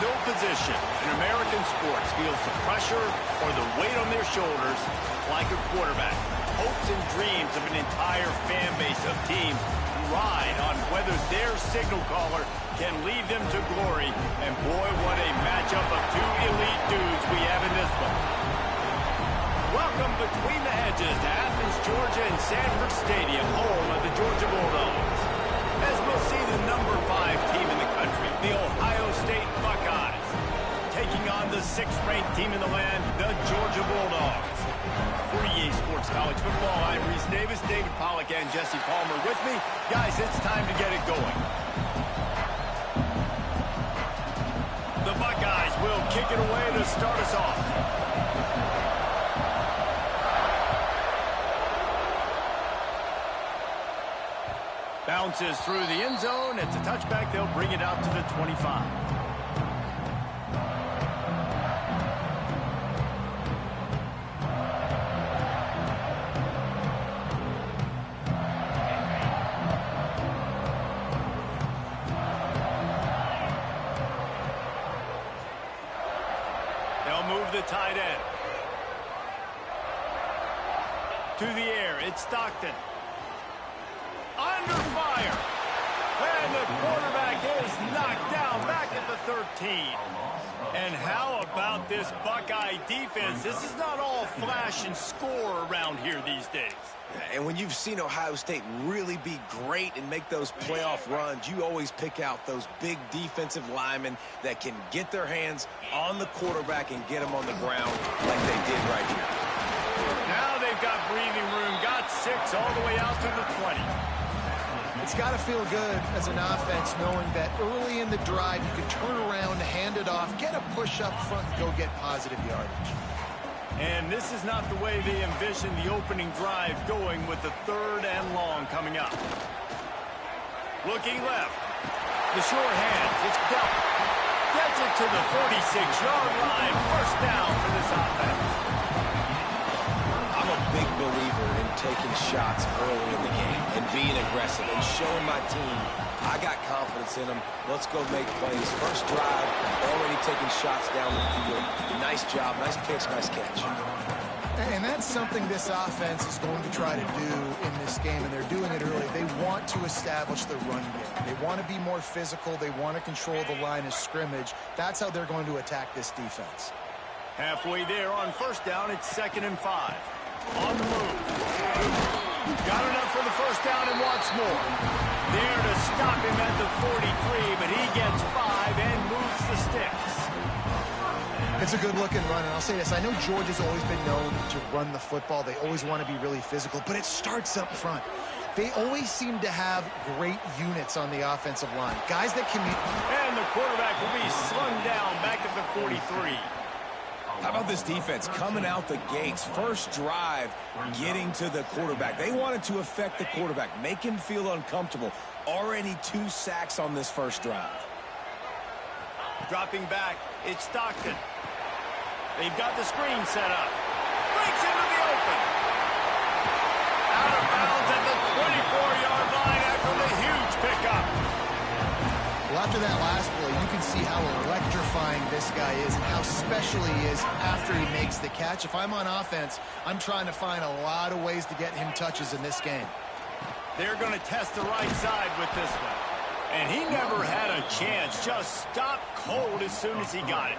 No position in American sports feels the pressure or the weight on their shoulders like a quarterback. Hopes and dreams of an entire fan base of teams ride on whether their signal caller can lead them to glory. And boy, what a matchup of two elite dudes we have in this one. Welcome between the hedges to Athens, Georgia and Sanford Stadium, home of the Georgia Bulldogs. As we'll see the number 5 team in the country, the Ohio State Buckeyes, taking on the 6th-ranked team in the land, the Georgia Bulldogs. For EA Sports College Football, I'm Reese Davis, David Pollack, and Jesse Palmer with me. Guys, it's time to get it going. The Buckeyes will kick it away to start us off. Bounces through the end zone. It's a touchback. They'll bring it out to the 25. They'll move the tight end. To the air, it's Stockton. Under fire. And the quarterback is knocked down back at the 13. And how about this Buckeye defense? This is not all flash and score around here these days. And when you've seen Ohio State really be great and make those playoff runs, you always pick out those big defensive linemen that can get their hands on the quarterback and get him on the ground like they did right here. Now they've got breathing room, got 6 all the way out to the 20. It's got to feel good as an offense knowing that early in the drive you can turn around, hand it off, get a push up front, and go get positive yardage. And this is not the way they envisioned the opening drive going with the 3rd and long coming up. Looking left. The short hands. It's Bell. Gets it to the 46-yard line. First down for this offense. I'm a big believer in taking shots early in the game and being aggressive and showing my team I got confidence in them. Let's go make plays. First drive, already taking shots down the field. Nice job, nice pitch, nice catch. And that's something this offense is going to try to do in this game, and they're doing it early. They want to establish the run game. They want to be more physical. They want to control the line of scrimmage. That's how they're going to attack this defense. Halfway there on first down, it's 2nd and 5. On the move. Got enough for the first down and wants more. There to stop him at the 43, but he gets 5 and moves the sticks. It's a good-looking run, and I'll say this. I know Georgia's always been known to run the football. They always want to be really physical, but it starts up front. They always seem to have great units on the offensive line. Guys that can... And the quarterback will be slung down back at the 43. How about this defense coming out the gates? First drive, getting to the quarterback. They wanted to affect the quarterback, make him feel uncomfortable. Already 2 sacks on this first drive. Dropping back, it's Stockton. They've got the screen set up. Breaks into the open. Out of bounds at the 24-yard line after the huge pickup. Well, after that last play, you can see how electrifying this guy is and how special he is after he makes the catch. If I'm on offense, I'm trying to find a lot of ways to get him touches in this game. They're going to test the right side with this one. And he never had a chance. Just stopped cold as soon as he got it.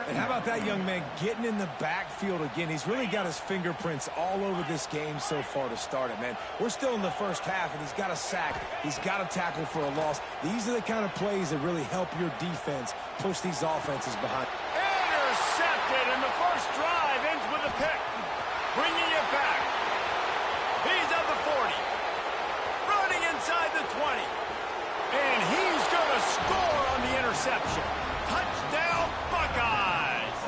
And how about that young man getting in the backfield again? He's really got his fingerprints all over this game so far to start it, man. We're still in the first half, and he's got a sack. He's got a tackle for a loss. These are the kind of plays that really help your defense push these offenses behind. Intercepted, and the first drive ends with a pick. Bringing it back. He's at the 40. Running inside the 20. And he's going to score on the interception. Touchdown, Buckeyes!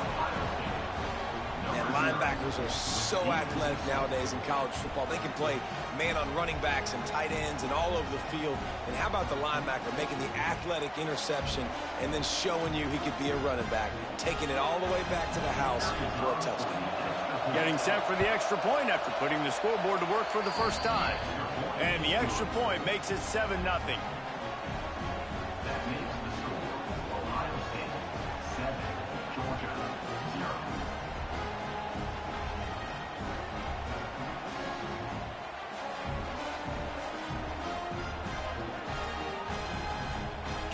And linebackers are so athletic nowadays in college football. They can play man on running backs and tight ends and all over the field. And how about the linebacker making the athletic interception and then showing you he could be a running back, taking it all the way back to the house for a touchdown. Getting set for the extra point after putting the scoreboard to work for the first time. And the extra point makes it 7-0.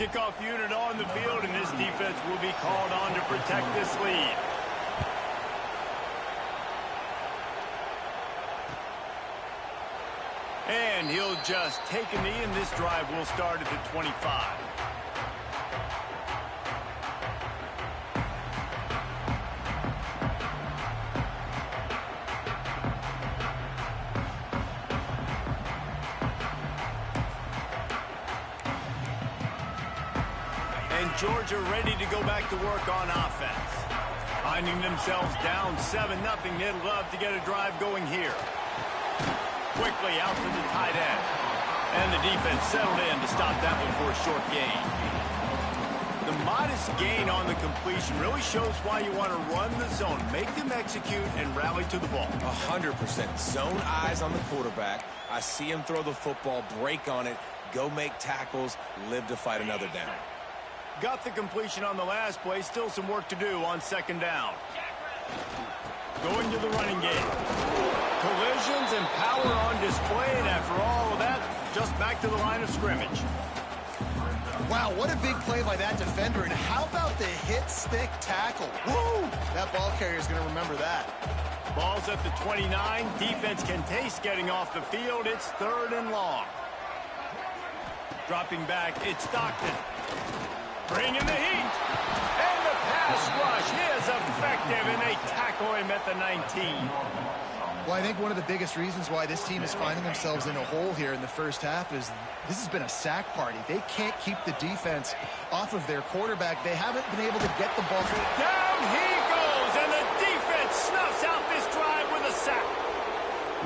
Kickoff unit on the field, and this defense will be called on to protect this lead. And he'll just take a knee, and this drive will start at the 25. And Georgia ready to go back to work on offense. Finding themselves down 7-0, they'd love to get a drive going here. Quickly out to the tight end. And the defense settled in to stop that one for a short gain. The modest gain on the completion really shows why you want to run the zone. Make them execute and rally to the ball. 100%. Zone eyes on the quarterback. I see him throw the football, break on it, go make tackles, live to fight another down. Got the completion on the last play. Still some work to do on second down. Going to the running game. Collisions and power on display, and after all of that, just back to the line of scrimmage. Wow, what a big play by that defender, and how about the hit-stick tackle? Woo! That ball carrier is going to remember that. Ball's at the 29. Defense can taste getting off the field. It's 3rd and long. Dropping back, it's Stockton. Bringing the heat. And the pass rush is effective, and they tackle him at the 19. Well, I think one of the biggest reasons why this team is finding themselves in a hole here in the first half is this has been a sack party. They can't keep the defense off of their quarterback. They haven't been able to get the ball. Down he goes, and the defense snuffs out this drive with a sack.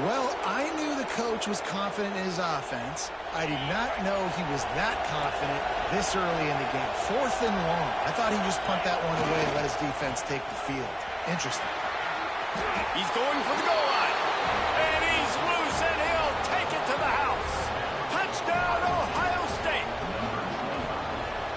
Well, I knew the coach was confident in his offense. I did not know he was that confident this early in the game. 4th and long. I thought he'd just punt that one away and let his defense take the field. Interesting. He's going for the goal line. And he's loose, and he'll take it to the house. Touchdown, Ohio State.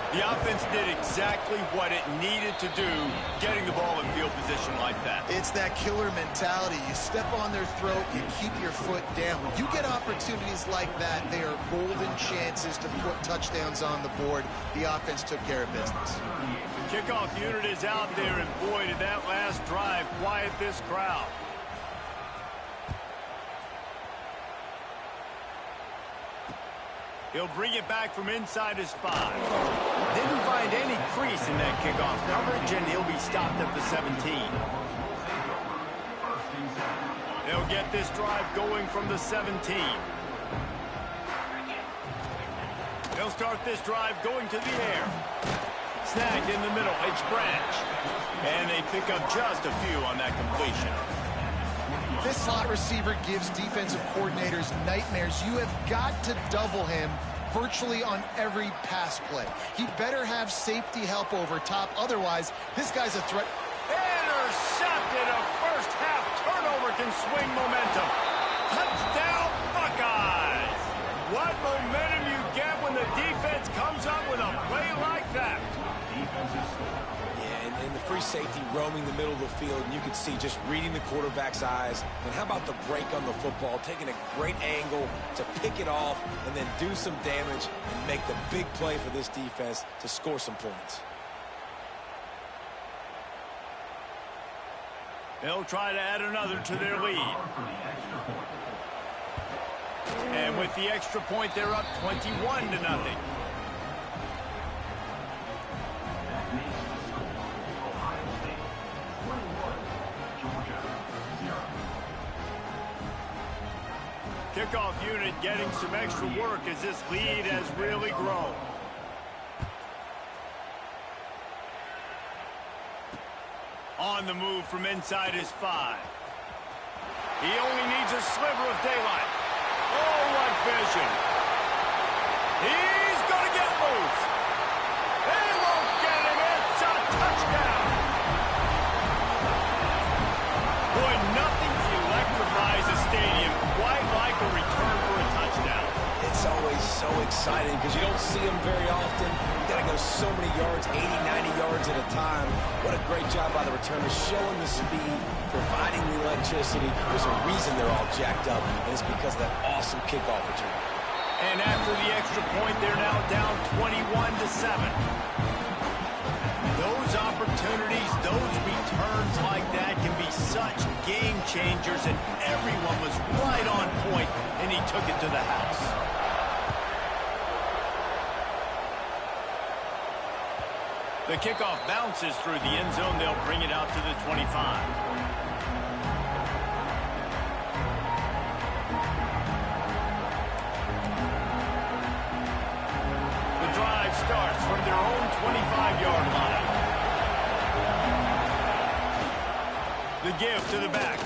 The offense did exactly what it needed to do, getting the ball in field position like that. It's that killer mentality. You step on their throat, you keep your foot down. When you get opportunities like that, they are golden chances to put touchdowns on the board. The offense took care of business. The kickoff unit is out there, and boy, did that last drive quiet this crowd. He'll bring it back from inside his 5. Didn't find any crease in that kickoff coverage, and he'll be stopped at the 17. They'll get this drive going from the 17. They'll start this drive going to the air. Snagged in the middle, it's Branch. And they pick up just a few on that completion. This slot receiver gives defensive coordinators nightmares. You have got to double him virtually on every pass play. He better have safety help over top. Otherwise, this guy's a threat. Intercepted. A first-half turnover can swing momentum. Touchdown, Buckeyes. What momentum you get when the defense comes up with a play like that. Yeah, and the free safety roaming the middle of the field, and you can see just reading the quarterback's eyes. And how about the break on the football, taking a great angle to pick it off and then do some damage and make the big play for this defense to score some points. They'll try to add another to their lead. And with the extra point, they're up 21-0. Kickoff unit getting some extra work as this lead has really grown. On the move from inside his 5. He only needs a sliver of daylight. Oh, what vision. He's going to get loose. They won't get him. It's a touchdown. Boy, nothing electrifies a stadium quite like a return for a touchdown. It's always so exciting because you don't see them very often. You got to go so many yards, 80, 90 yards at a time. What a great job by the returner, showing the speed, providing the electricity. There's a reason they're all jacked up, and it's because of that awesome kickoff return. And after the extra point, they're now down 21-7. Those opportunities, those returns like that can be such game changers, and everyone was right on point, and he took it to the house. The kickoff bounces through the end zone. They'll bring it out to the 25. Starts from their own 25-yard line. The give to the back.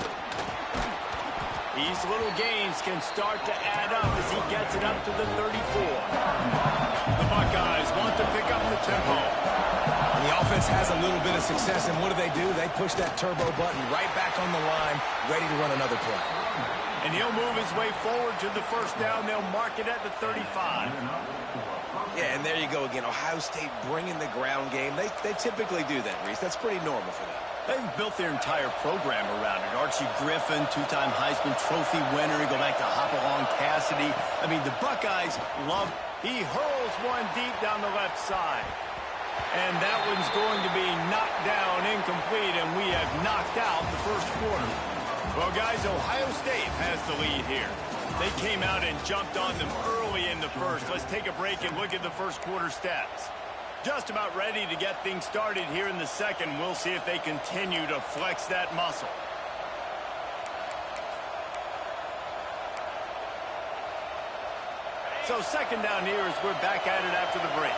These little gains can start to add up as he gets it up to the 34. The Buckeyes want to pick up the tempo. And the offense has a little bit of success, and what do? They push that turbo button right back on the line, ready to run another play. And he'll move his way forward to the first down. They'll mark it at the 35. Yeah, and there you go again. Ohio State bringing the ground game. They typically do that, Reese. That's pretty normal for them. They've built their entire program around it. Archie Griffin, two-time Heisman Trophy winner. You go back to Hopalong Cassidy. I mean, the Buckeyes love. He hurls one deep down the left side. And that one's going to be knocked down incomplete, and we have knocked out the first quarter. Well, guys, Ohio State has the lead here. They came out and jumped on them early in the first. Let's take a break and look at the first quarter stats. Just about ready to get things started here in the second. We'll see if they continue to flex that muscle. So second down here as we're back at it after the break.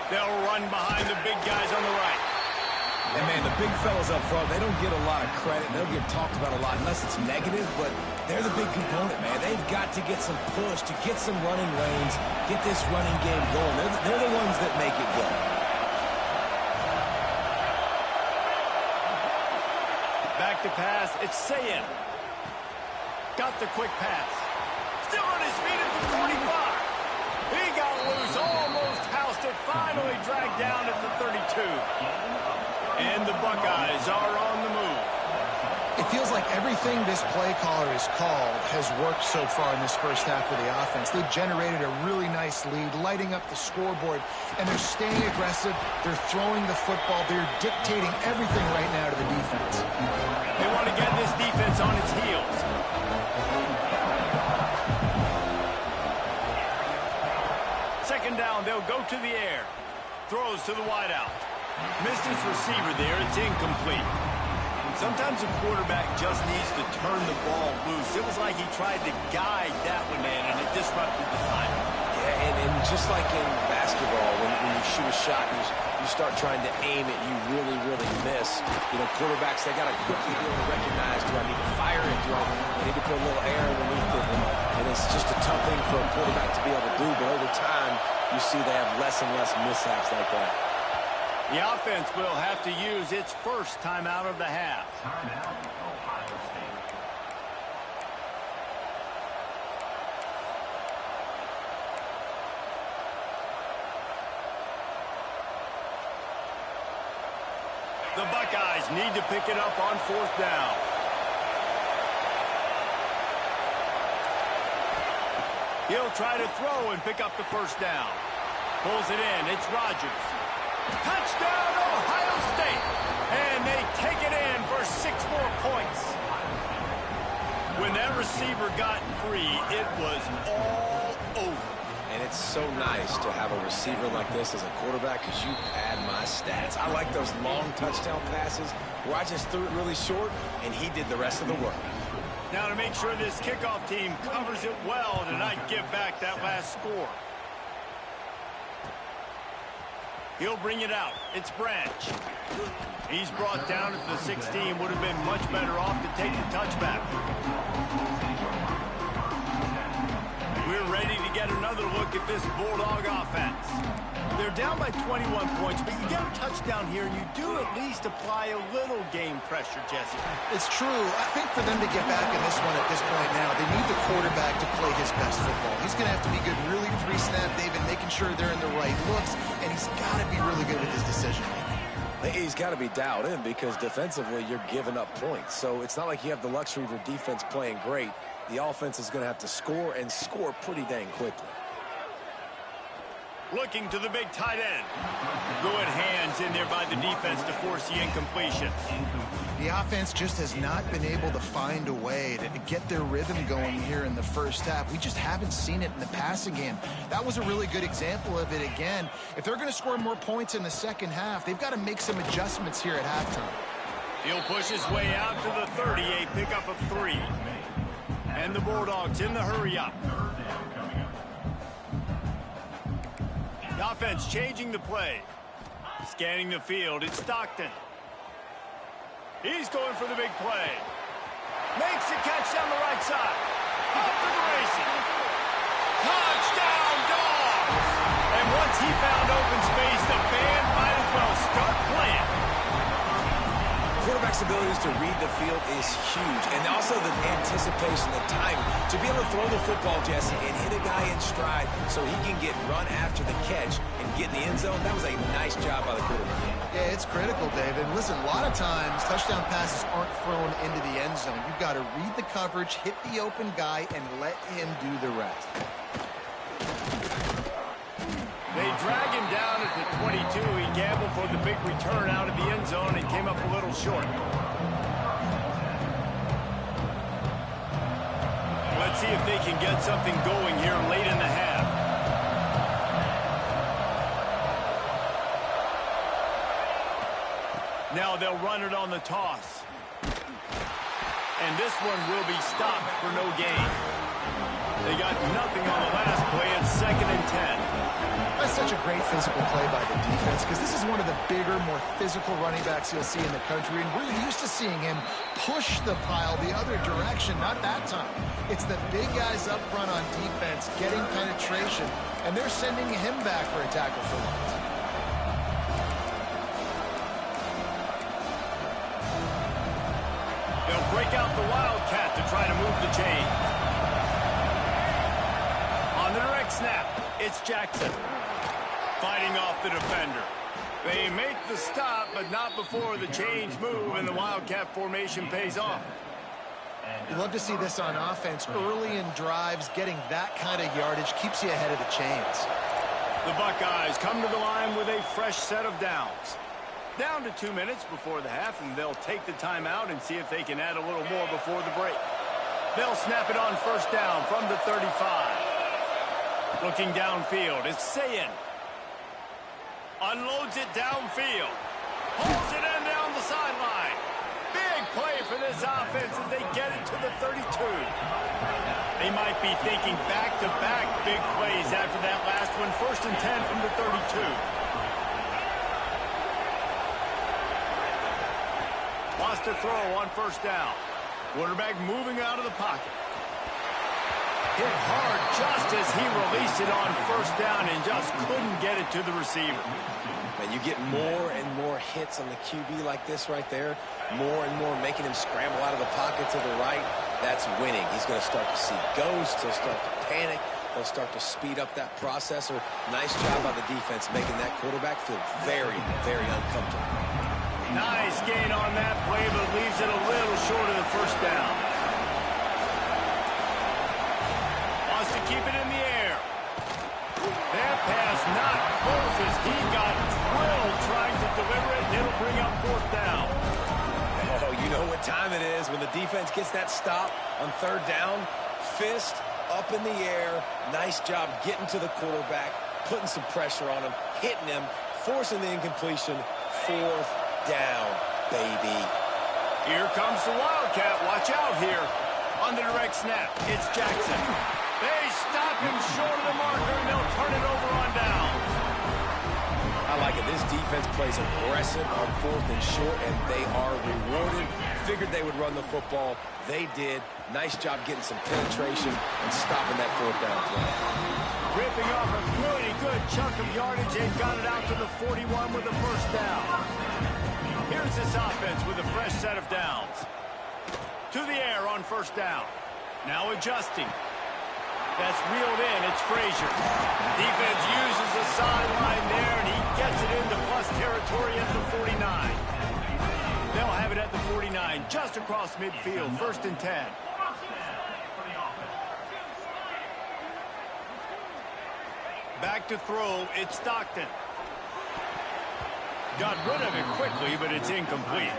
They'll run behind the big guys on the right. And, man, the big fellas up front, they don't get a lot of credit. They'll get talked about a lot unless it's negative, but they're the big component, man. They've got to get some push, to get some running lanes, get this running game going. They're the ones that make it go. Back to pass. It's Sayin. Got the quick pass. Still on his feet at the 45. He got loose, almost housed it, finally dragged down at the 32. And the Buckeyes are on the move. It feels like everything this play caller has called has worked so far in this first half of the offense. They've generated a really nice lead, lighting up the scoreboard, and they're staying aggressive. They're throwing the football. They're dictating everything right now to the defense. They want to get this defense on its heels. Second down, they'll go to the air. Throws to the wideout. Missed his receiver there. It's incomplete. Sometimes a quarterback just needs to turn the ball loose. It was like he tried to guide that one in, and it disrupted the time. Yeah, and just like in basketball, when you shoot a shot, you start trying to aim it, you really, really miss. You know, quarterbacks, they got to quickly be able to recognize, do I need to fire it? Do I need to put a little air underneath it? And it's just a tough thing for a quarterback to be able to do, but over time, you see they have less and less mishaps like that. The offense will have to use its first timeout of the half. The Buckeyes need to pick it up on fourth down. He'll try to throw and pick up the first down. Pulls it in. It's Rodgers. Touchdown, Ohio State. And they take it in for 6 more points. When that receiver got free, it was all over. And it's so nice to have a receiver like this as a quarterback because you pad my stats. I like those long touchdown passes where I just threw it really short and he did the rest of the work. Now to make sure this kickoff team covers it well to not give back that last score. He'll bring it out. It's Branch. He's brought down at the 16. Would have been much better off to take the touchback. We're ready to get another look at this Bulldog offense. They're down by 21 points, but you get a touchdown here, and you do at least apply a little game pressure, Jesse. It's true. I think for them to get back in this one at this point now, they need the quarterback to play his best football. He's going to have to be good really pre-snap, David, making sure they're in the right looks, and he's got to be really good with his decision-making. He's got to be dialed in because defensively you're giving up points. So it's not like you have the luxury of your defense playing great. The offense is going to have to score and score pretty dang quickly. Looking to the big tight end. Good hands in there by the defense to force the incompletion. The offense just has not been able to find a way to get their rhythm going here in the first half. We just haven't seen it in the passing game. That was a really good example of it again. If they're going to score more points in the second half, they've got to make some adjustments here at halftime. He'll push his way out to the 30, a pickup of 3. And the Bulldogs in the hurry-up. The offense changing the play. Scanning the field, it's Stockton. He's going for the big play. Makes the catch down the right side. Off to the races. Touchdown, Dogs! And once he found open space, the band might as well start playing. Quarterback's abilities to read the field is huge, and also the anticipation, the time to be able to throw the football, Jesse, and hit a guy in stride so he can get run after the catch and get in the end zone. That was a nice job by the quarterback. Yeah, it's critical, David. Listen, a lot of times touchdown passes aren't thrown into the end zone. You've got to read the coverage, hit the open guy, and let him do the rest. They drag him down at the 22. He gambled for the big return out of the end zone and came up a little short. Let's see if they can get something going here late in the half. Now they'll run it on the toss. And this one will be stopped for no gain. They got nothing on the last play. It's 2nd and 10. That's such a great physical play by the defense because this is one of the bigger, more physical running backs you'll see in the country, and we're used to seeing him push the pile the other direction. Not that time. It's the big guys up front on defense getting penetration, and they're sending him back for a tackle for loss. They'll break out the Wildcat to try to move the chain. On the direct snap, it's Jackson. Fighting off the defender. They make the stop, but not before the chains move and the Wildcat formation pays off. You love to see this on offense. Early in drives, getting that kind of yardage keeps you ahead of the chains. The Buckeyes come to the line with a fresh set of downs. Down to 2 minutes before the half, and they'll take the timeout and see if they can add a little more before the break. They'll snap it on first down from the 35. Looking downfield, it's Sayin. Unloads it downfield. Pulls it in down the sideline. Big play for this offense as they get it to the 32. They might be thinking back-to-back big plays after that last one. 1st and 10 from the 32. Lost a throw on first down. Quarterback moving out of the pocket. Hit hard just as he released it on first down and just couldn't get it to the receiver. And you get more and more hits on the QB like this right there. More and more making him scramble out of the pocket to the right. That's winning. He's going to start to see ghosts. He'll start to panic. He'll start to speed up that processor. Nice job by the defense making that quarterback feel very, very uncomfortable. Nice gain on that play, but leaves it a little short of the first down. Wants to keep it in the air. That pass not close as he got drilled trying to deliver it, and it'll bring up 4th down. Oh, you know what time it is when the defense gets that stop on 3rd down. Fist up in the air. Nice job getting to the quarterback, putting some pressure on him, hitting him, forcing the incompletion. 4th down, baby. Here comes the Wildcat. Watch out here. On the direct snap, it's Jackson. They stop him short of the marker, and they'll turn it over on downs. I like it. This defense plays aggressive on 4th and short, and they are rewarded. Figured they would run the football. They did. Nice job getting some penetration and stopping that 4th down play. Ripping off a pretty good chunk of yardage. They've got it out to the 41 with the first down. Here's this offense with a fresh set of downs. To the air on first down. Now adjusting. That's reeled in. It's Frazier. Defense uses the sideline there, and he gets it into plus territory at the 49. They'll have it at the 49, just across midfield, 1st and 10. Back to throw, it's Stockton. Got rid of it quickly, but it's incomplete.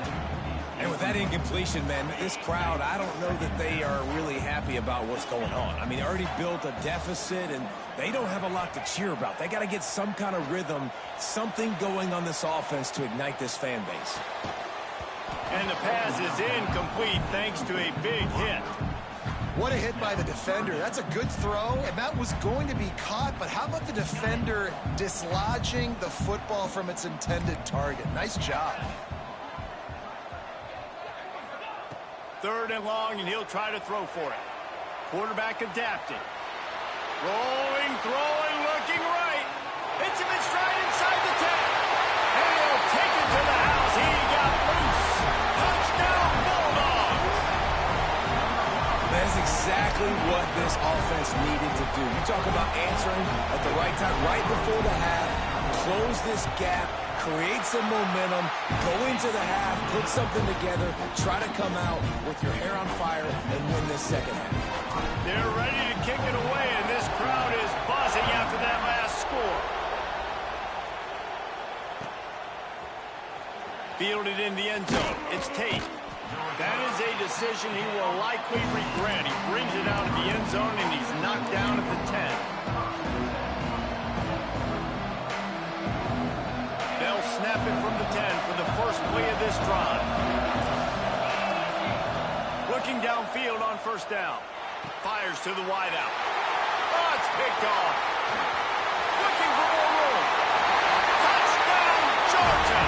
And with that incompletion, man, this crowd, I don't know that they are really happy about what's going on. I mean, they already built a deficit, and they don't have a lot to cheer about. They got to get some kind of rhythm, something going on this offense to ignite this fan base. And the pass is incomplete thanks to a big hit. What a hit by the defender. That's a good throw, and that was going to be caught, but how about the defender dislodging the football from its intended target? Nice job. 3rd and long, and he'll try to throw for it. Quarterback adapting. Rolling, throwing, looking right. Hits him in stride inside the 10. And he'll take it to the house. He got loose. Touchdown, Bulldogs. That's exactly what this offense needed to do. You talk about answering at the right time, right before the half, close this gap, create some momentum, go into the half, put something together, try to come out with your hair on fire and win this second half. They're ready to kick it away, and this crowd is buzzing after that last score. Fielded in the end zone. It's Tate. That is a decision he will likely regret. He brings it out of the end zone, and he's knocked down at the 10. They'll snap it from the 10 for the first play of this drive. Looking downfield on 1st down. Fires to the wideout. Oh, it's picked off. Looking for more room. Touchdown, Georgia.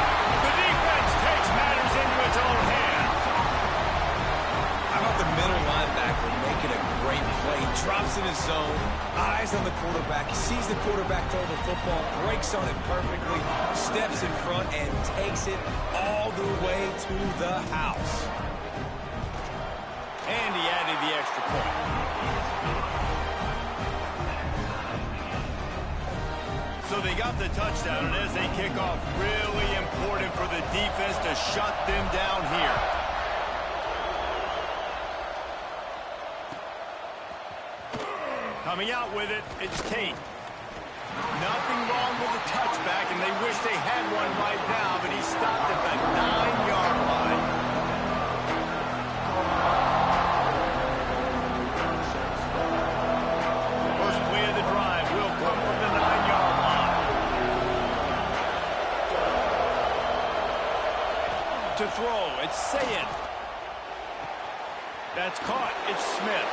The defense takes matters into its own hands. How about the middle linebacker making a great play? Drops in his zone, eyes on the quarterback. He sees the quarterback throw the football, breaks on it perfectly, steps in front, and takes it all the way to the house. And he added the extra point. So they got the touchdown, and as they kick off, really important for the defense to shut them down here. Coming out with it, it's Tate. Nothing wrong with the touchback, and they wish they had one right now, but he stopped at the 9-yard line. First play of the drive will come from the 9-yard line. To throw, it's Sayin. That's caught, it's Smith.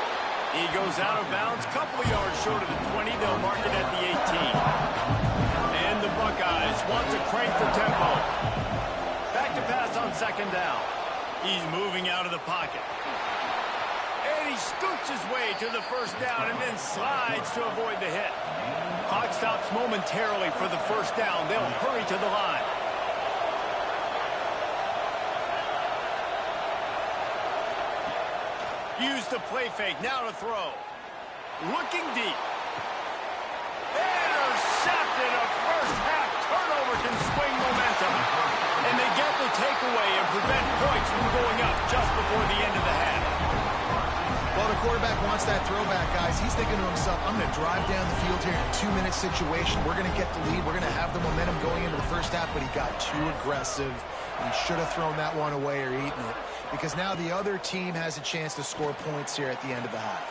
He goes out of bounds, couple of yards short of the 20. They'll mark it at the 18. And the Buckeyes want to crank the tempo. Back to pass on 2nd down. He's moving out of the pocket. And he scoots his way to the 1st down and then slides to avoid the hit. Clock stops momentarily for the 1st down. They'll hurry to the line. Use the play fake, now to throw. Looking deep. Intercepted. A first half turnover can swing momentum. And they get the takeaway and prevent points from going up just before the end of the half. Well, the quarterback wants that throwback, guys. He's thinking to himself, I'm going to drive down the field here in a 2-minute situation. We're going to get the lead. We're going to have the momentum going into the 1st half, but he got too aggressive. He should have thrown that one away or eaten it, because now the other team has a chance to score points here at the end of the half.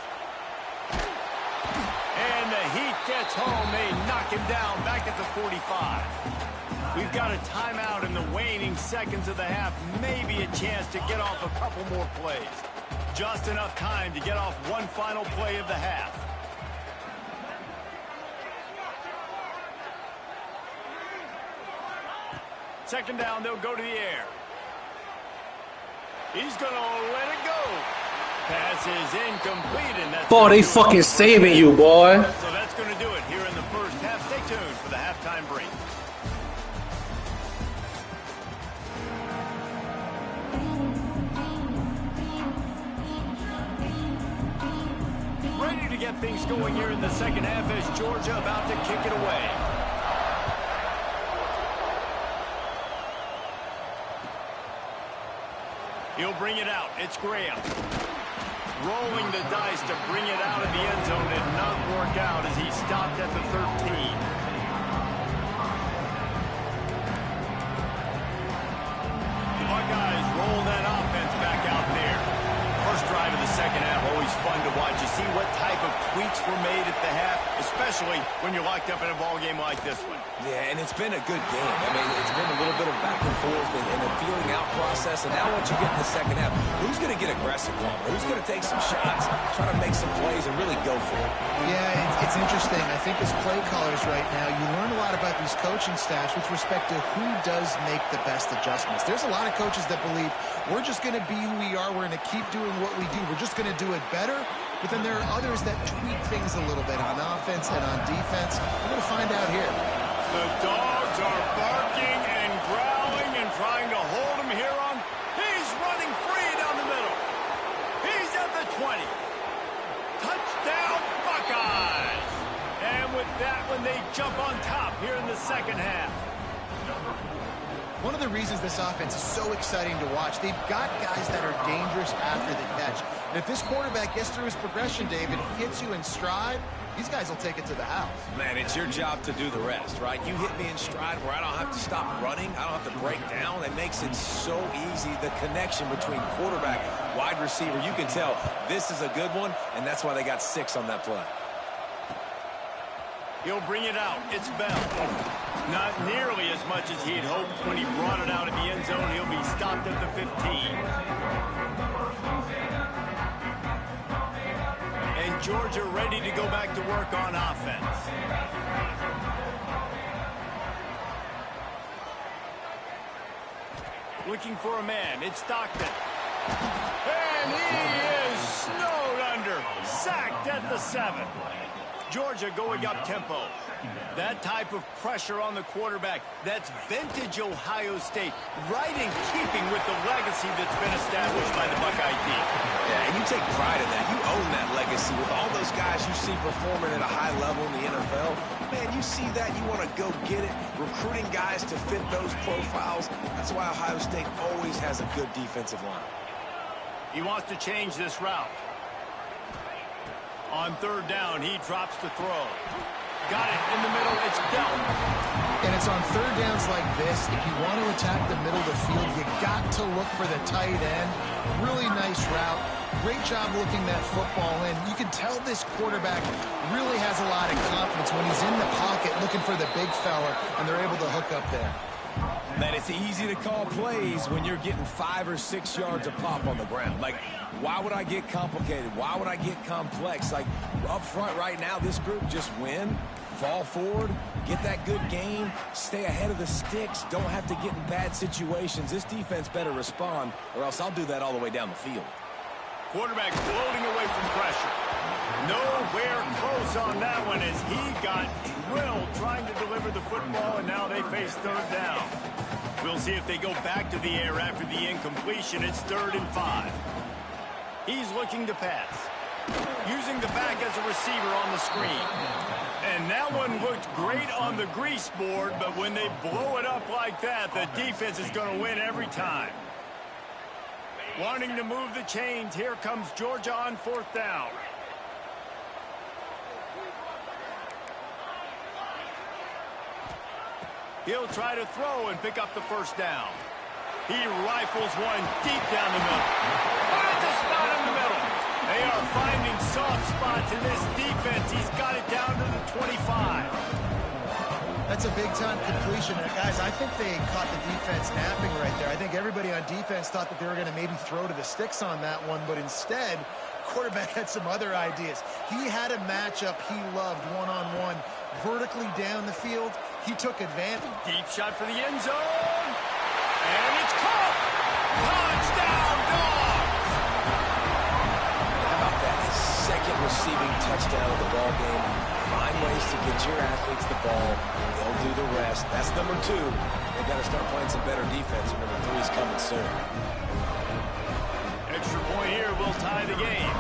And the Heat gets home. They knock him down back at the 45. We've got a timeout in the waning seconds of the half. Maybe a chance to get off a couple more plays. Just enough time to get off one final play of the half. Second down, they'll go to the air. He's going to let it go. Pass is incomplete, and that's... Boy, they fucking saving you, boy. So that's going to do it here in the 1st half. Stay tuned for the halftime break. ready to get things going here in the second half as Georgia about to kick it away. He'll bring it out. It's Graham. Rolling the dice to bring it out of the end zone did not work out as he stopped at the 13. The Buckeyes roll that offense back out there. First drive of the second half, always fun to watch. You see what type of tweaks were made at the half, especially when you're locked up in a ball game like this one. Yeah, and it's been a good game. I mean, it's been a little bit of back and forth and a feeling out process. And now once you get in the second half, who's going to get aggressive, Palmer? Who's going to take some shots, try to make some plays, and really go for it? Yeah, it's interesting. I think as play callers right now, you learn a lot about these coaching staffs with respect to who does make the best adjustments. There's a lot of coaches that believe we're just going to be who we are. We're going to keep doing what we do. We're just going to do it better. But then there are others that tweak things a little bit on offense and on defense. We're going to find out here. The dogs are barking and growling and trying to hold him here on. He's running free down the middle. He's at the 20. Touchdown, Buckeyes. And with that one, they jump on top here in the second half. One of the reasons this offense is so exciting to watch, they've got guys that are dangerous after the catch. And if this quarterback gets through his progression, David, hits you in stride, these guys will take it to the house. Man, it's your job to do the rest, right? You hit me in stride where I don't have to stop running. I don't have to break down. It makes it so easy, the connection between quarterback, wide receiver. You can tell this is a good one, and that's why they got 6 on that play. He'll bring it out. It's Bell. Not nearly as much as he had hoped when he brought it out of the end zone. He'll be stopped at the 15. And Georgia ready to go back to work on offense. Looking for a man. It's Stockton. And he is snowed under. Sacked at the 7. Georgia going up tempo. That type of pressure on the quarterback, that's vintage Ohio State, right in keeping with the legacy that's been established by the Buckeye team. Yeah, and you take pride in that. You own that legacy with all those guys you see performing at a high level in the NFL. Man, you see that, you want to go get it, recruiting guys to fit those profiles. That's why Ohio State always has a good defensive line. He wants to change this route. On third down, he drops the throw. Got it in the middle. It's Bell. And it's on third downs like this. If you want to attack the middle of the field, you got to look for the tight end. Really nice route. Great job looking that football in. You can tell this quarterback really has a lot of confidence when he's in the pocket looking for the big fella, and they're able to hook up there. Man, it's easy to call plays when you're getting 5 or 6 yards of pop on the ground. Like, why would I get complicated? Why would I get complex? Like, up front right now, this group just win, fall forward, get that good gain, stay ahead of the sticks, don't have to get in bad situations. This defense better respond, or else I'll do that all the way down the field. Quarterback floating away from pressure. Nowhere close on that one as he got drilled trying to deliver the football, and now they face third down. We'll see if they go back to the air after the incompletion. It's 3rd and 5. He's looking to pass. Using the back as a receiver on the screen. And that one looked great on the grease board, but when they blow it up like that, the defense is going to win every time. Wanting to move the chains, here comes Georgia on 4th down. He'll try to throw and pick up the 1st down. He rifles one deep down the middle. Finds a spot in the middle. They are finding soft spots in this defense. He's got it down to the 25. That's a big-time completion. And guys, I think they caught the defense napping right there. I think everybody on defense thought that they were going to maybe throw to the sticks on that one, but instead, quarterback had some other ideas. He had a matchup he loved one-on-one, vertically down the field. He took advantage. Deep shot for the end zone. And it's caught. Touchdown, Dogs. How about that second receiving touchdown of the ball game? Find ways to get your athletes the ball. They'll do the rest. That's number 2. They've got to start playing some better defense. And number 3 is coming soon. Extra point here will tie the game.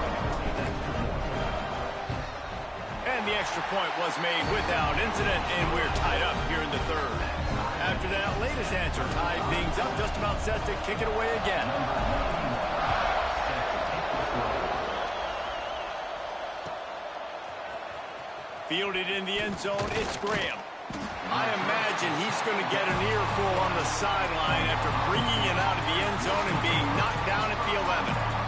extra point was made without incident, and we're tied up here in the third. After that latest answer, tied things up, just about set to kick it away again. Fielded in the end zone, it's Graham. I imagine he's going to get an earful on the sideline after bringing it out of the end zone and being knocked down at the 11.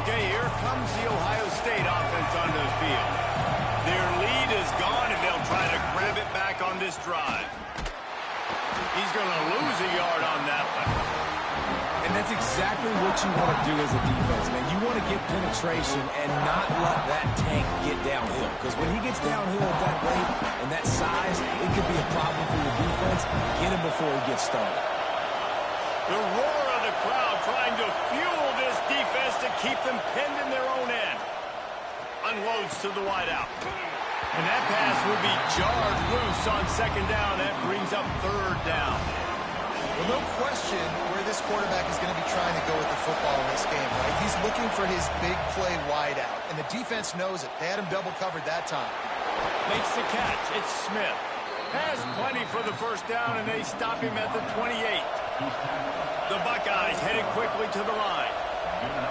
Okay, here comes the Ohio State offense onto the field. Their lead is gone, and they'll try to grab it back on this drive. He's going to lose a yard on that one. And that's exactly what you want to do as a defense, man. You want to get penetration and not let that tank get downhill. Because when he gets downhill at that rate and that size, it could be a problem for your defense. Get him before he gets started. The roar of the crowd trying to fuel this defense to keep them pinned in their own end. Unloads to the wideout. And that pass will be jarred loose on second down. That brings up third down. Well, no question where this quarterback is going to be trying to go with the football in this game, right? He's looking for his big play wide out, and the defense knows it. They had him double covered that time. Makes the catch. It's Smith. Has plenty for the first down, and they stop him at the 28. The Buckeyes headed quickly to the line.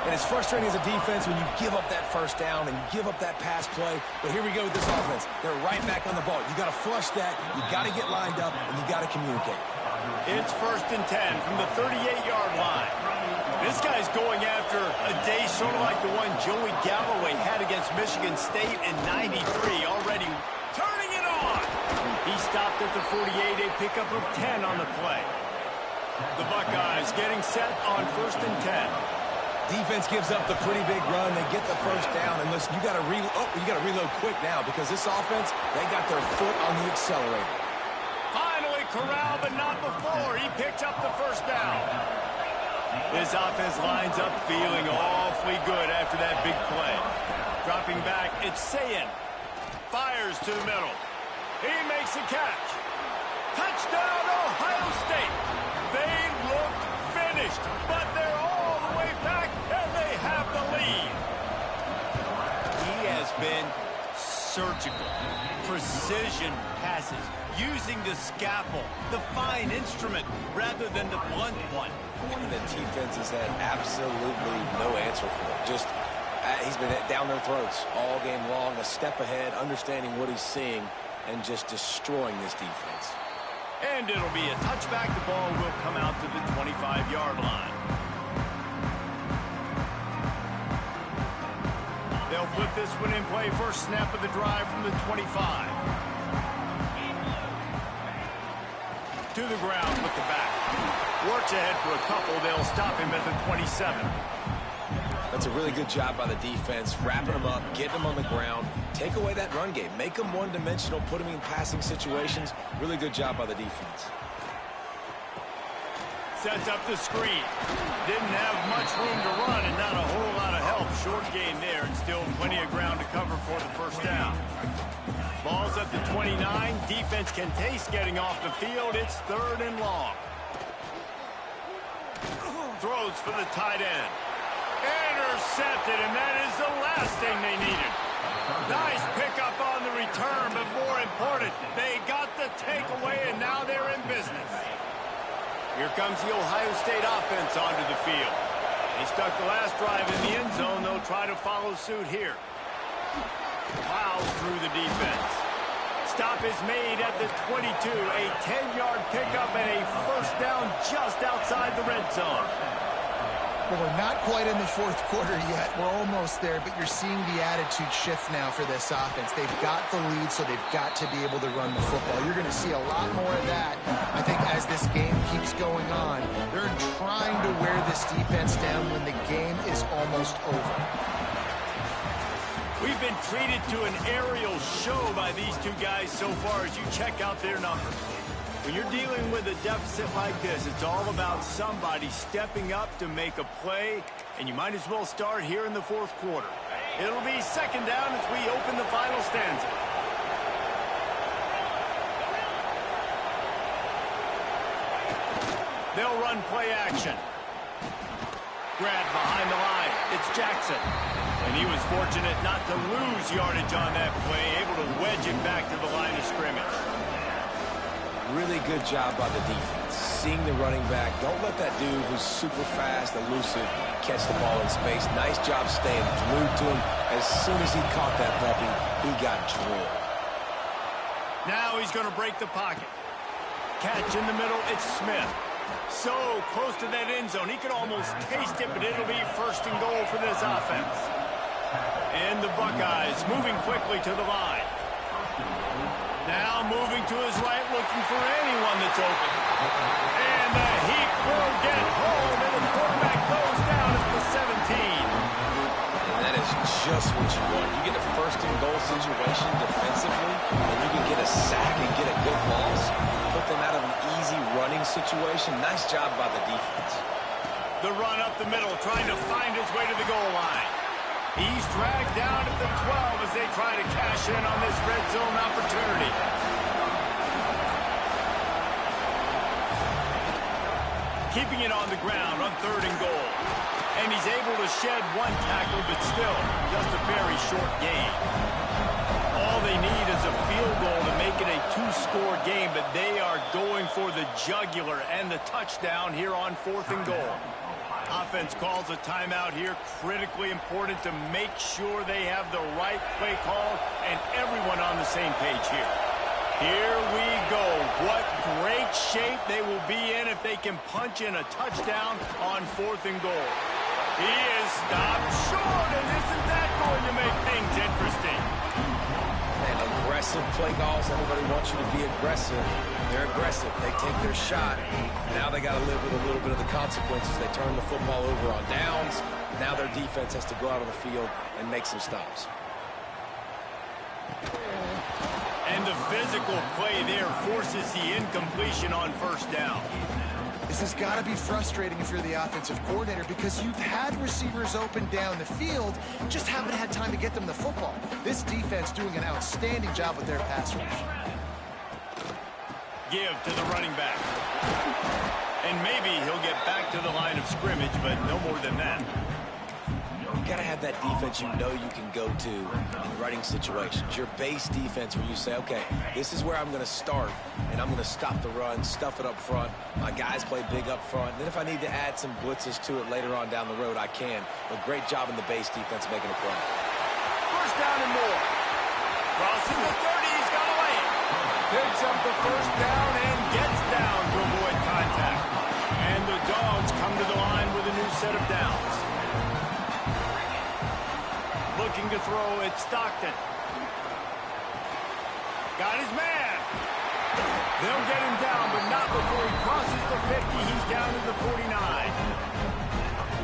And it's frustrating as a defense when you give up that first down and you give up that pass play. But here we go with this offense. They're right back on the ball. You got to flush that. You got to get lined up, and you got to communicate. It's 1st and 10 from the 38-yard line. This guy's going after a day sort of like the one Joey Galloway had against Michigan State in '93, already turning it on. He stopped at the 48, a pickup of 10 on the play. The Buckeyes getting set on 1st and 10. Defense gives up the pretty big run. They get the first down. And listen, you got to reload quick now because this offense, they got their foot on the accelerator. Finally corralled, but not before. He picked up the first down. This offense lines up feeling awfully good after that big play. Dropping back, it's Sayin. Fires to the middle. He makes a catch. Touchdown, Ohio State. They looked finished, but they're all the way back, and they have the lead. He has been surgical. Precision passes. Using the scalpel, the fine instrument, rather than the blunt one. And the defense has had absolutely no answer for it. Just, he's been down their throats all game long, a step ahead, understanding what he's seeing, and just destroying this defense. And it'll be a touchback. The ball will come out to the 25-yard line. They'll put this one in play. First snap of the drive from the 25. To the ground with the back. Works ahead for a couple. They'll stop him at the 27. That's a really good job by the defense, wrapping him up, getting him on the ground, take away that run game, make him one-dimensional, put him in passing situations. Really good job by the defense. Sets up the screen. Didn't have much room to run and not a whole lot of help. Short gain there and still plenty of ground to cover for the first down. Ball's at the 29. Defense can taste getting off the field. It's 3rd and long. Throws for the tight end. Intercepted, and that is the last thing they needed. Nice pickup on the return, but more important, they got the takeaway, and now they're in business. Here comes the Ohio State offense onto the field. They stuck the last drive in the end zone. They'll try to follow suit here. Plows through the defense. Stop is made at the 22. A 10-yard pickup and a first down just outside the red zone. Well, we're not quite in the fourth quarter yet. We're almost there, but you're seeing the attitude shift now for this offense. They've got the lead, so they've got to be able to run the football. You're going to see a lot more of that, I think, as this game keeps going on. They're trying to wear this defense down when the game is almost over. We've been treated to an aerial show by these two guys so far as you check out their numbers. When you're dealing with a deficit like this, it's all about somebody stepping up to make a play, and you might as well start here in the fourth quarter. It'll be second down as we open the final stanza. They'll run play action. grab behind the line. It's Jackson. And he was fortunate not to lose yardage on that play, able to wedge it back to the line of scrimmage. Really good job by the defense. Seeing the running back. Don't let that dude who's super fast, elusive, catch the ball in space. Nice job staying glued to him. As soon as he caught that puppy, he got drilled. Now he's going to break the pocket. Catch in the middle, it's Smith. So close to that end zone, he could almost taste it, but it'll be first and goal for this offense. And the Buckeyes moving quickly to the line. Now moving to his right, looking for anyone that's open. And the heat will get home, and the quarterback goes down at the 17. And that is just what you want. You get a first and goal situation defensively, and you can get a sack and get a good loss. Put them out of an easy running situation. Nice job by the defense. The run up the middle, trying to find his way to the goal line. He's dragged down at the 12 as they try to cash in on this red zone opportunity. Keeping it on the ground on 3rd and goal. And he's able to shed one tackle, but still just a very short gain. All they need is a field goal to make it a 2-score game, but they are going for the jugular and the touchdown here on 4th and goal. Offense calls a timeout here. Critically important to make sure they have the right play call and everyone on the same page here. Here we go. What great shape they will be in if they can punch in a touchdown on 4th and goal. He is stopped short, and isn't that going to make things interesting? Man, aggressive play calls. Everybody wants you to be aggressive. They're aggressive. They take their shot. Now they got to live with a little bit of the consequences. They turn the football over on downs. Now their defense has to go out on the field and make some stops. And the physical play there forces the incompletion on 1st down. This has got to be frustrating if you're the offensive coordinator because you've had receivers open down the field, just haven't had time to get them the football. This defense doing an outstanding job with their pass rush. Give to the running back. And maybe he'll get back to the line of scrimmage, but no more than that. You got to have that defense you know you can go to in running situations. Your base defense where you say, okay, this is where I'm going to start, and I'm going to stop the run, stuff it up front. My guys play big up front. And then if I need to add some blitzes to it later on down the road, I can. But great job in the base defense making a play. 1st down and more. Crossing the 30, he's got away. Picks up the 1st down and gets down to avoid contact. And the Dogs come to the line with a new set of downs. Looking to throw, it's Stockton. Got his man. They'll get him down, but not before he crosses the 50. He's down to the 49.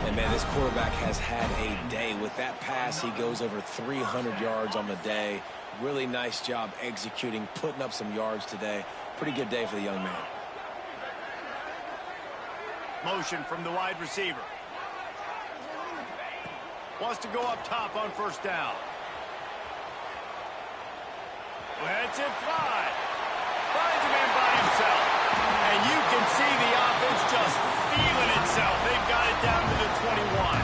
And, man, this quarterback has had a day. With that pass, he goes over 300 yards on the day. Really nice job executing, putting up some yards today. Pretty good day for the young man. Motion from the wide receiver. Wants to go up top on 1st down. Lets it fly. Finds a man by himself. And you can see the offense just feeling itself. They've got it down to the 21.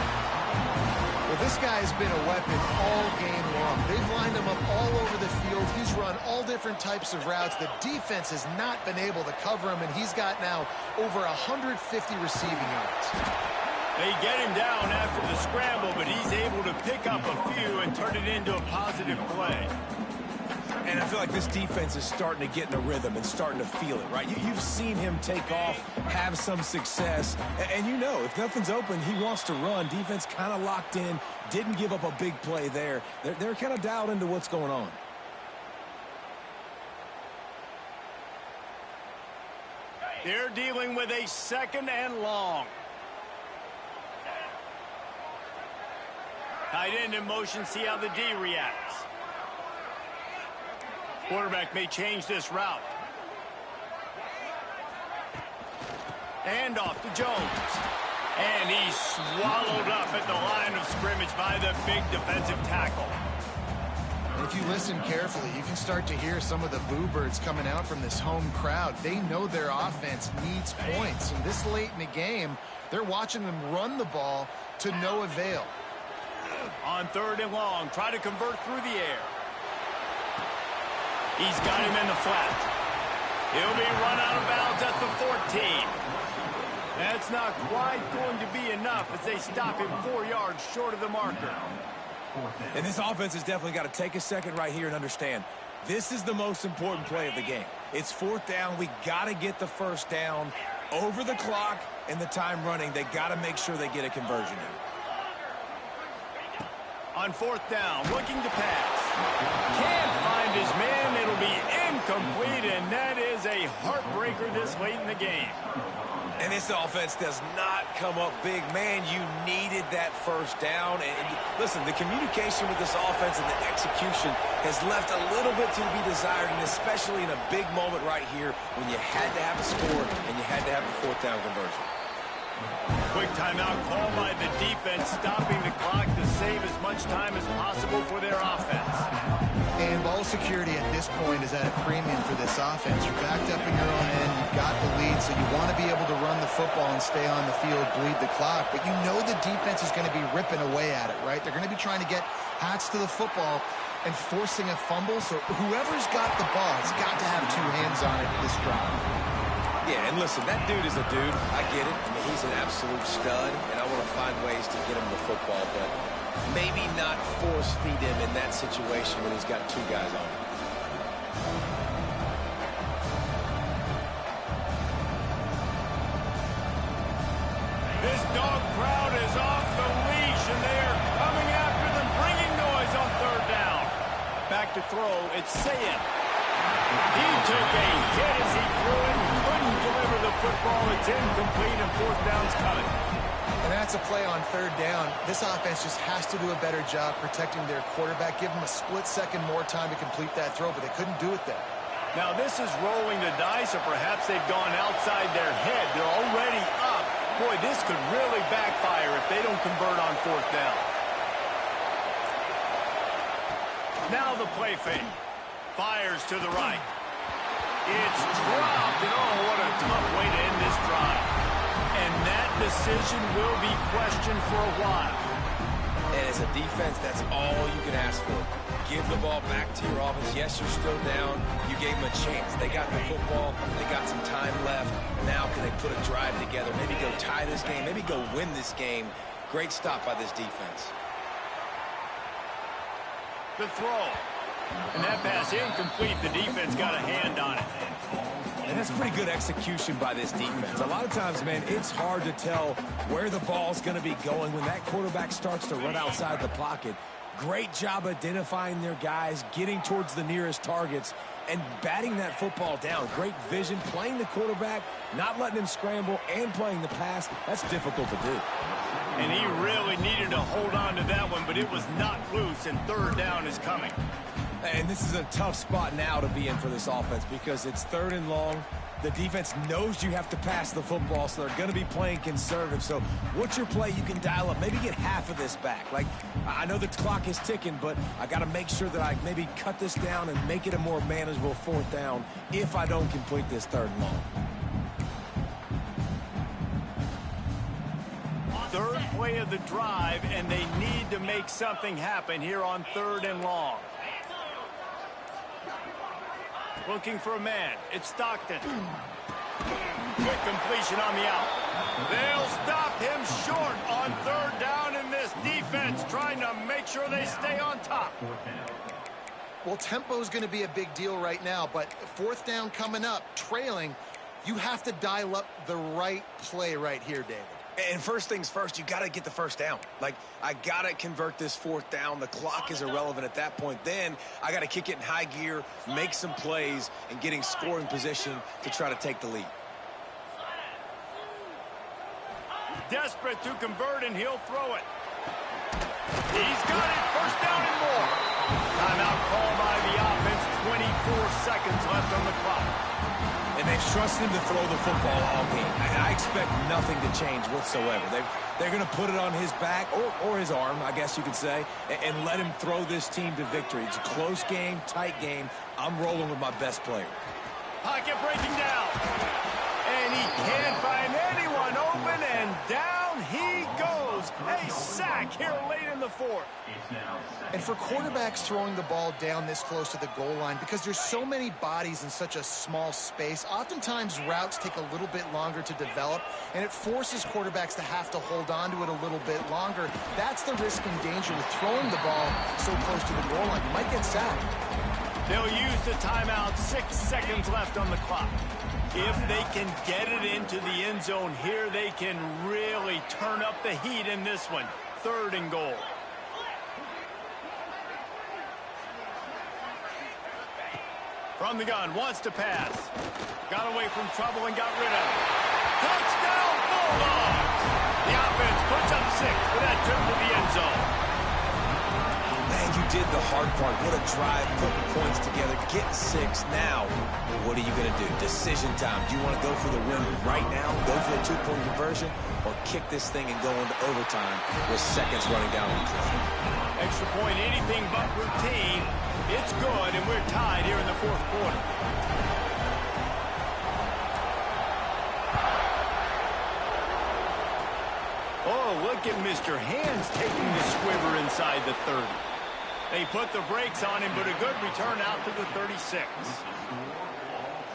Well, this guy has been a weapon all game long. They've lined him up all over the field. He's run all different types of routes. The defense has not been able to cover him, and he's got now over 150 receiving yards. They get him down after the scramble, but he's able to pick up a few and turn it into a positive play. And I feel like this defense is starting to get in the rhythm and starting to feel it, right? You've seen him take off, have some success, and you know if nothing's open, he wants to run. Defense kind of locked in, didn't give up a big play there. They're kind of dialed into what's going on. They're dealing with a 2nd and long. Tight end in motion, see how the D reacts. Quarterback may change this route. And off to Jones. And he's swallowed up at the line of scrimmage by the big defensive tackle. And if you listen carefully, you can start to hear some of the boo birds coming out from this home crowd. They know their offense needs points. And this late in the game, They're watching them run the ball to no avail. On 3rd and long, try to convert through the air. He's got him in the flat. He'll be run out of bounds at the 14. That's not quite going to be enough as they stop him 4 yards short of the marker. And this offense has definitely got to take a second right here and understand this is the most important play of the game. It's 4th down. We got to get the first down over the clock and the time running. They got to make sure they get a conversion in. On 4th down, looking to pass. Can't find his man. It'll be incomplete, and that is a heartbreaker this late in the game. And this offense does not come up big. Man, you needed that first down. And listen, the communication with this offense and the execution has left a little bit to be desired, and especially in a big moment right here when you had to have a score and you had to have the 4th down conversion. Quick timeout called by the defense, stopping the clock to save as much time as possible for their offense. And ball security at this point is at a premium for this offense. You're backed up in your own end. You've got the lead, so you want to be able to run the football and stay on the field, bleed the clock. But you know the defense is going to be ripping away at it, right? They're going to be trying to get hats to the football and forcing a fumble. So whoever's got the ball has got to have 2 hands on it this drive. Yeah, and listen, that dude is a dude. I get it. I mean, he's an absolute stud, and I want to find ways to get him the football, but maybe not force feed him in that situation when he's got 2 guys on him. This dog crowd is off the leash, and they are coming after them, bringing noise on 3rd down. Back to throw, it's Sayin. He took a hit as he threw it, couldn't deliver the football. It's incomplete, and 4th down's coming. And that's a play on 3rd down. This offense just has to do a better job protecting their quarterback. Give them a split second more time to complete that throw, but they couldn't do it there. Now, this is rolling the dice, or perhaps they've gone outside their head. They're already up. Boy, this could really backfire if they don't convert on 4th down. Now the play fake. Fires to the right. It's dropped, and oh, what a tough way to end this drive. And that decision will be questioned for a while. And as a defense, that's all you can ask for. Give the ball back to your offense. Yes, you're still down. You gave them a chance. They got the football. They got some time left. Now can they put a drive together? Maybe go tie this game. Maybe go win this game. Great stop by this defense. The throw. And that pass incomplete. The defense got a hand on it. And that's pretty good execution by this defense. A lot of times, man, it's hard to tell where the ball's going to be going when that quarterback starts to run outside the pocket. Great job identifying their guys, getting towards the nearest targets, and batting that football down. Great vision, playing the quarterback, not letting him scramble, and playing the pass. That's difficult to do. And he really needed to hold on to that one, but it was not loose, and 3rd down is coming. And this is a tough spot now to be in for this offense because it's 3rd and long. The defense knows you have to pass the football, so they're going to be playing conservative. So what's your play you can dial up? Maybe get half of this back. Like, I know the clock is ticking, but I got to make sure that I maybe cut this down and make it a more manageable 4th down if I don't complete this 3rd and long. 3rd play of the drive, and they need to make something happen here on 3rd and long. Looking for a man. It's Stockton. Quick completion on the out. They'll stop him short on 3rd down, and this defense trying to make sure they stay on top. Well, tempo is going to be a big deal right now, but 4th down coming up, trailing, you have to dial up the right play right here, David. And first things first, you got to get the first down. Like, I got to convert this 4th down. The clock is irrelevant at that point. Then I got to kick it in high gear, make some plays, and get in scoring position to try to take the lead. Desperate to convert, and he'll throw it. He's got it. First down and more. Timeout called by the offense. 24 seconds left on the clock. And they've trusted him to throw the football all game. And I expect nothing to change whatsoever. They're going to put it on his back, or his arm, I guess you could say, and let him throw this team to victory. It's a close game, tight game. I'm rolling with my best player. Pocket breaking down. And he can't find anyone open, and down sack here late in the fourth. And for quarterbacks throwing the ball down this close to the goal line, because there's so many bodies in such a small space, oftentimes routes take a little bit longer to develop, and it forces quarterbacks to have to hold on to it a little bit longer. That's the risk and danger with throwing the ball so close to the goal line. You might get sacked. They'll use the timeout, 6 seconds left on the clock. If they can get it into the end zone here, they can really turn up the heat in this one. 3rd and goal. From the gun, wants to pass. Got away from trouble and got rid of it. Touchdown, Bulldogs! The offense puts up 6 for that trip to the end zone. Man, you did the hard part. What a drive, putting points together, getting 6. Now, what are you going to do? Decision time. Do you want to go for the win right now, go for the 2-point conversion, or kick this thing and go into overtime with seconds running down the clock? Extra point, anything but routine. It's good, and we're tied here in the 4th quarter. Oh, look at Mr. Hands taking the squiver inside the 30. They put the brakes on him, but a good return out to the 36.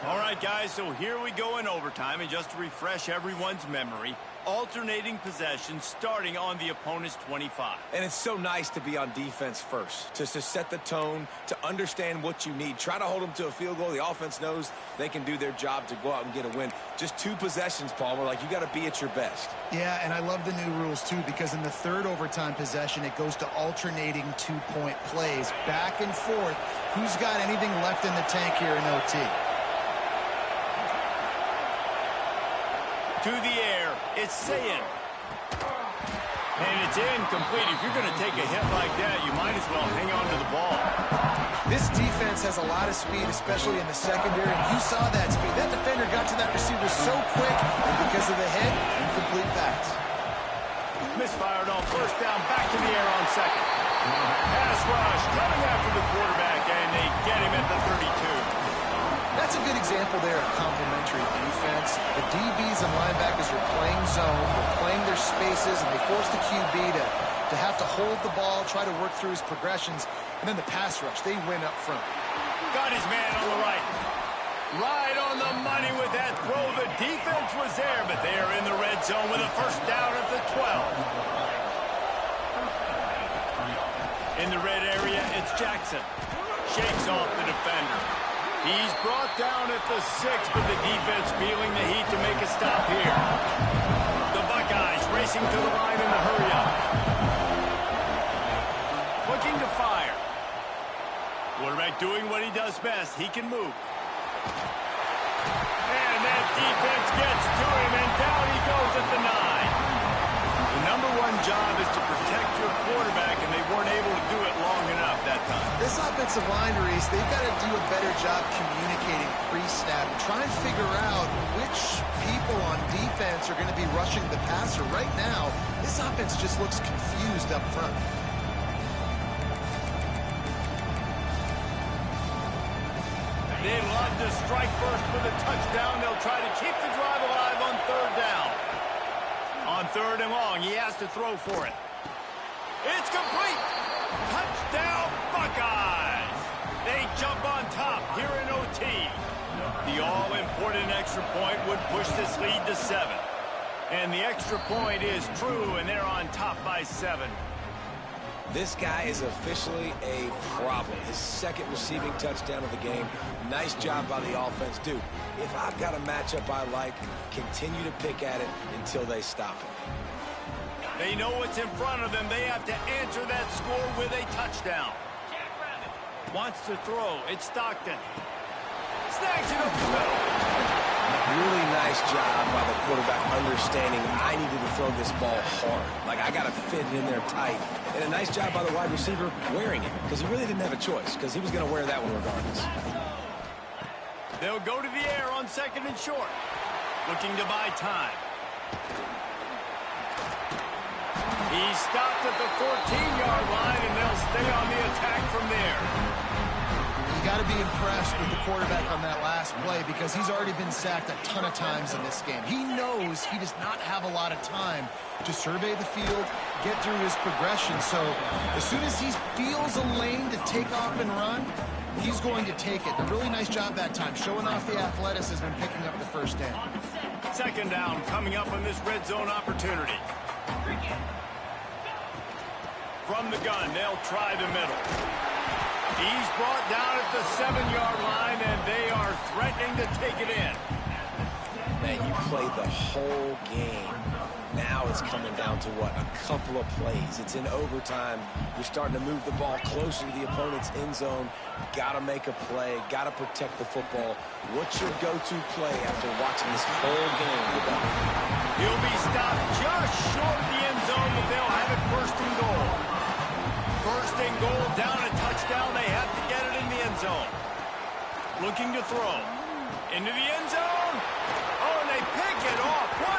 All right, guys, so here we go in overtime, and just to refresh everyone's memory, alternating possession starting on the opponent's 25. And it's so nice to be on defense first, just to set the tone, to understand what you need. Try to hold them to a field goal. The offense knows they can do their job to go out and get a win. Just 2 possessions, Palmer. Like, you got to be at your best. Yeah, and I love the new rules, too, because in the 3rd overtime possession, it goes to alternating 2-point plays, back and forth. Who's got anything left in the tank here in OT? To the air, it's Sayin. And it's incomplete. If you're going to take a hit like that, you might as well hang on to the ball. This defense has a lot of speed, especially in the secondary, and you saw that speed. That defender got to that receiver so quick, and because of the hit, incomplete pass. Misfired on 1st down, back to the air on 2nd. Pass rush, coming after the quarterback, and they get him at the 32. That's a good example there of complementary defense. The DBs and linebackers are playing zone, they're playing their spaces, and they force the QB to have to hold the ball, try to work through his progressions, and then the pass rush, they win up front. Got his man on the right. Right on the money with that throw. The defense was there, but they are in the red zone with a 1st down at the 12. In the red area, it's Jackson. Shakes off the defender. He's brought down at the 6, but the defense feeling the heat to make a stop here. The Buckeyes racing to the line in the hurry-up. Looking to fire. Quarterback doing what he does best. He can move. And that defense gets to him, and down he goes at the 9. The #1 job is to protect your quarterback, and they weren't able to do it long enough that time. This offensive line, Reese, they've got to do a better job communicating pre-snap and try and figure out which people on defense are going to be rushing the passer. Right now, this offense just looks confused up front. They'd love to strike first with a touchdown. They'll try to keep the drive alive on 3rd down. On 3rd and long, he has to throw for it. It's complete. Touchdown, Buckeyes. They jump on top here in OT. The all-important extra point would push this lead to 7. And the extra point is true, and they're on top by 7. This guy is officially a problem. His 2nd receiving touchdown of the game. Nice job by the offense. Dude, if I've got a matchup I like, continue to pick at it until they stop it. They know what's in front of them. They have to answer that score with a touchdown. Wants to throw. It's Stockton. Snags it up the middle. Really nice job by the quarterback understanding I needed to throw this ball hard. Like, I got to fit it in there tight. And a nice job by the wide receiver wearing it, because he really didn't have a choice, because he was going to wear that one regardless. They'll go to the air on 2nd and short. Looking to buy time. He's stopped at the 14-yard line, and they'll stay on the attack from there. got to be impressed with the quarterback on that last play because he's already been sacked a ton of times in this game. He knows he does not have a lot of time to survey the field, get through his progression. So as soon as he feels a lane to take off and run, he's going to take it. A really nice job that time, showing off the athleticism and picking up the first down. Second down coming up on this red zone opportunity. From the gun, they'll try the middle. He's brought down at the 7-yard line, and they are threatening to take it in. Man, you played the whole game. Now it's coming down to, what, a couple of plays. It's in overtime. You're starting to move the ball closer to the opponent's end zone. Got to make a play. Got to protect the football. What's your go-to play after watching this whole game? He'll be stopped just short of the end zone, but they'll have it first and goal. First and goal, down a touchdown. They have to get it in the end zone. Looking to throw. Into the end zone. Oh, and they pick it off. What